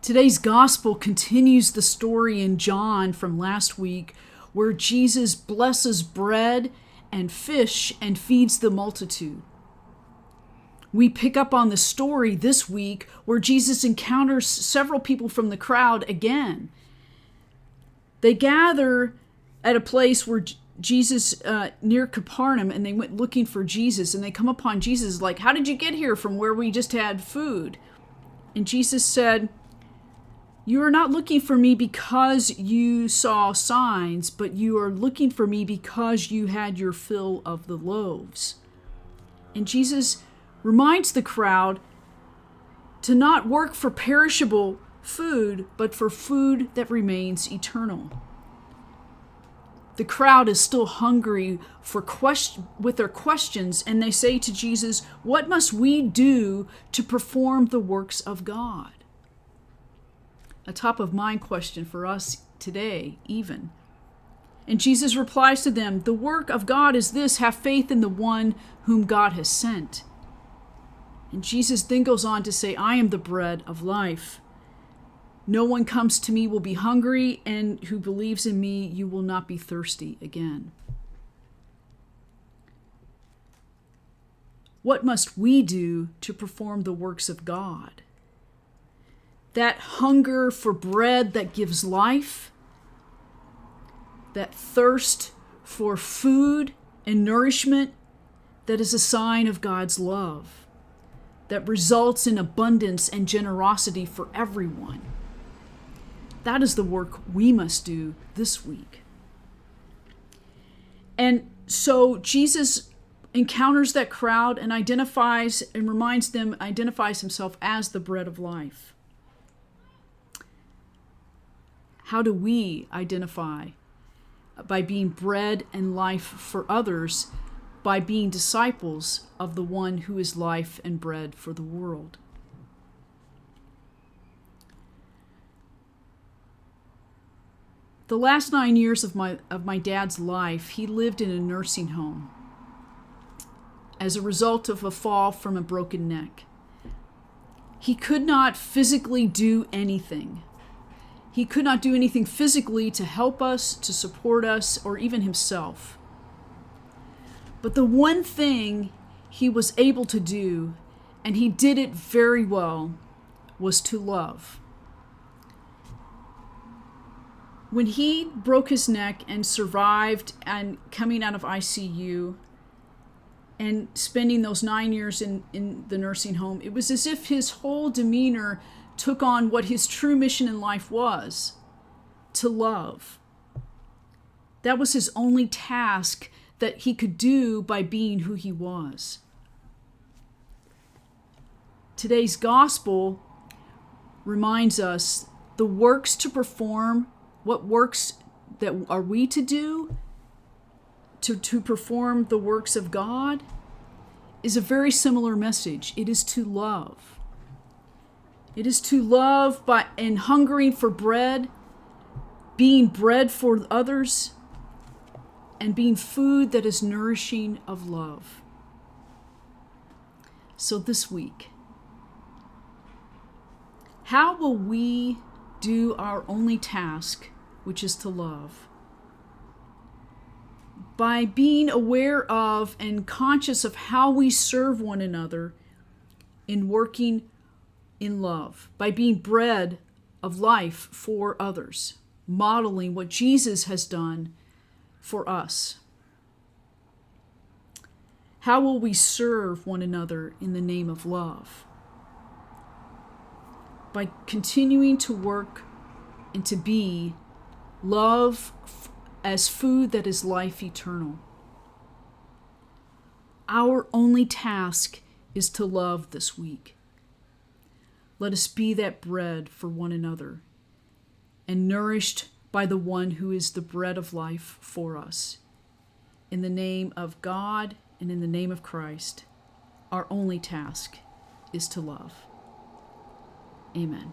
Today's gospel continues the story in John from last week where Jesus blesses bread and fish and feeds the multitude. We pick up on the story this week where Jesus encounters several people from the crowd again. They gather at a place where Jesus, near Capernaum, and they went looking for Jesus, and they come upon Jesus like, "How did you get here from where we just had food?" And Jesus said, "You are not looking for me because you saw signs, but you are looking for me because you had your fill of the loaves." And Jesus reminds the crowd to not work for perishable food, but for food that remains eternal. The crowd is still hungry with their questions, and they say to Jesus, "What must we do to perform the works of God?" A top-of-mind question for us today, even. And Jesus replies to them, "The work of God is this, have faith in the one whom God has sent." And Jesus then goes on to say, "I am the bread of life. No one comes to me will be hungry, and who believes in me, you will not be thirsty again." What must we do to perform the works of God? That hunger for bread that gives life, that thirst for food and nourishment that is a sign of God's love, that results in abundance and generosity for everyone. That is the work we must do this week. And so Jesus encounters that crowd and identifies himself as the bread of life. How do we identify? By being bread and life for others, by being disciples of the one who is life and bread for the world. The last 9 years of my dad's life, he lived in a nursing home as a result of a fall from a broken neck. He could not physically do anything. He could not do anything physically to help us, to support us, or even himself. But the one thing he was able to do, and he did it very well, was to love. When he broke his neck and survived and coming out of ICU and spending those 9 years in the nursing home, it was as if his whole demeanor took on what his true mission in life was, to love. That was his only task that he could do by being who he was. Today's gospel reminds us the works to perform. What works that are we to do to perform the works of God is a very similar message. It is to love. It is to love and hungering for bread, being bread for others, and being food that is nourishing of love. So this week, how will we do our only task, which is to love? By being aware of and conscious of how we serve one another in working in love, by being bread of life for others, modeling what Jesus has done for us. How will we serve one another in the name of love? By continuing to work and to be love as food that is life eternal. Our only task is to love this week. Let us be that bread for one another and nourished by the one who is the bread of life for us. In the name of God and in the name of Christ, our only task is to love. Amen.